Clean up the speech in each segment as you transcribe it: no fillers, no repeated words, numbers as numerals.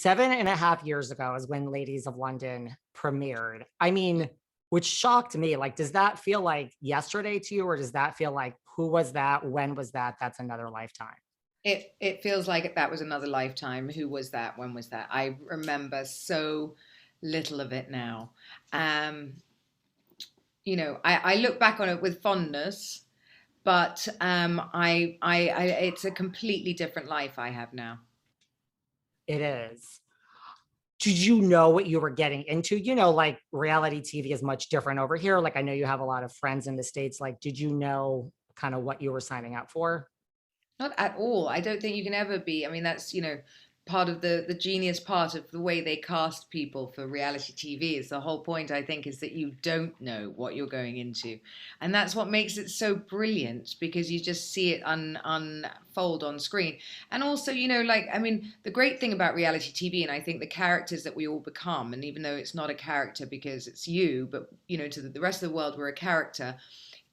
7.5 years ago is when Ladies of London premiered. I mean, which shocked me. Like, does that feel like yesterday to you, or does that feel like who was that? When was that? That's another lifetime. It feels like that was another lifetime. Who was that? When was that? I remember so little of it now. Um, I look back on it with fondness, but it's a completely different life I have now. It is. Did you know what you were getting into? Like reality TV is much different over here. Like I know you have a lot of friends in the States. Like, did you know kind of what you were signing up for? Not at all. I don't think you can ever be. I mean, that's, part of the genius part of the way they cast people for reality TV is the whole point, I think, is that you don't know what you're going into. And that's what makes it so brilliant because you just see it unfold on screen. And also, like, I mean, the great thing about reality TV, and I think the characters that we all become, and even though it's not a character because it's you, but, to the rest of the world, we're a character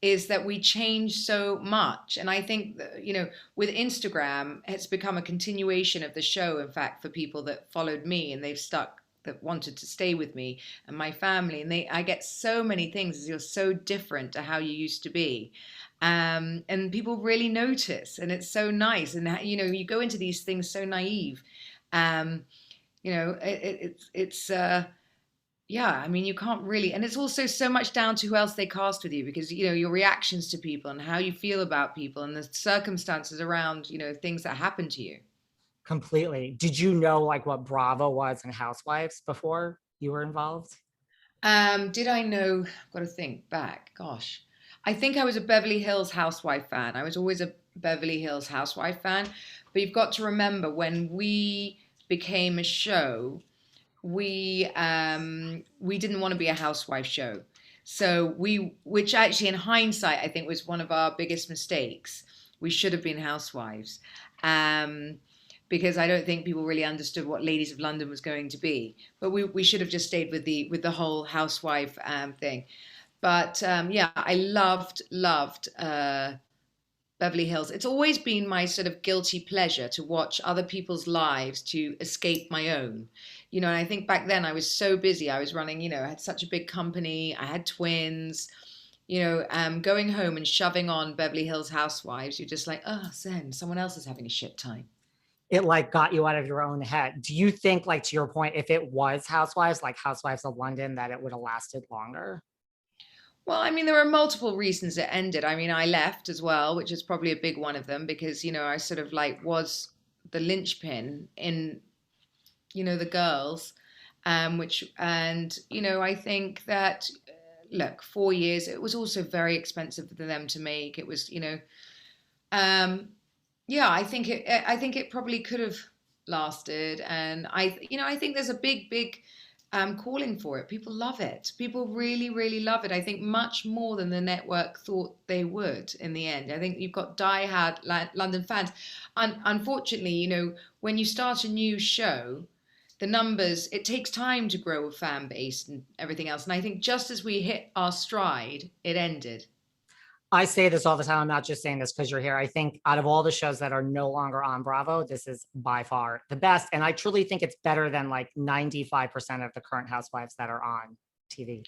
is that we change so much. And I think that, with Instagram, it's become a continuation of the show, in fact, for people that followed me and they've stuck that wanted to stay with me and my family. And I get so many things as you're so different to how you used to be. And people really notice, and it's so nice. And you go into these things so naive. Um, it's yeah, I mean, you can't really, and it's also so much down to who else they cast with you because, your reactions to people and how you feel about people and the circumstances around, things that happen to you. Completely. Did you know like what Bravo was and Housewives before you were involved? Did I know? I've got to think back. Gosh, I think I was a Beverly Hills Housewife fan. I was always a Beverly Hills Housewife fan. But you've got to remember when we became a show, we didn't want to be a housewife show. So which actually in hindsight, I think was one of our biggest mistakes. We should have been housewives. Um, because I don't think people really understood what Ladies of London was going to be. But we should have just stayed with the whole housewife thing. But yeah, I loved Beverly Hills. It's always been my sort of guilty pleasure to watch other people's lives to escape my own. And I think back then I was so busy. I was running, I had such a big company. I had twins. Going home and shoving on Beverly Hills Housewives, you're just like, oh, Zen, someone else is having a shit time. It like got you out of your own head. Do you think, like to your point, if it was Housewives, like Housewives of London, that it would have lasted longer? Well, I mean, there are multiple reasons it ended. I mean, I left as well, which is probably a big one of them because, I sort of like was the linchpin in, the girls, I think that, look, 4 years, it was also very expensive for them to make. It was, um, yeah, I think it probably could have lasted. And I think there's a big calling for it. People love it. People really, really love it. I think much more than the network thought they would in the end. I think you've got die-hard London fans. Unfortunately, when you start a new show, the numbers, it takes time to grow a fan base and everything else. And I think just as we hit our stride, it ended. I say this all the time. I'm not just saying this because you're here. I think out of all the shows that are no longer on Bravo, this is by far the best. And I truly think it's better than like 95% of the current Housewives that are on TV.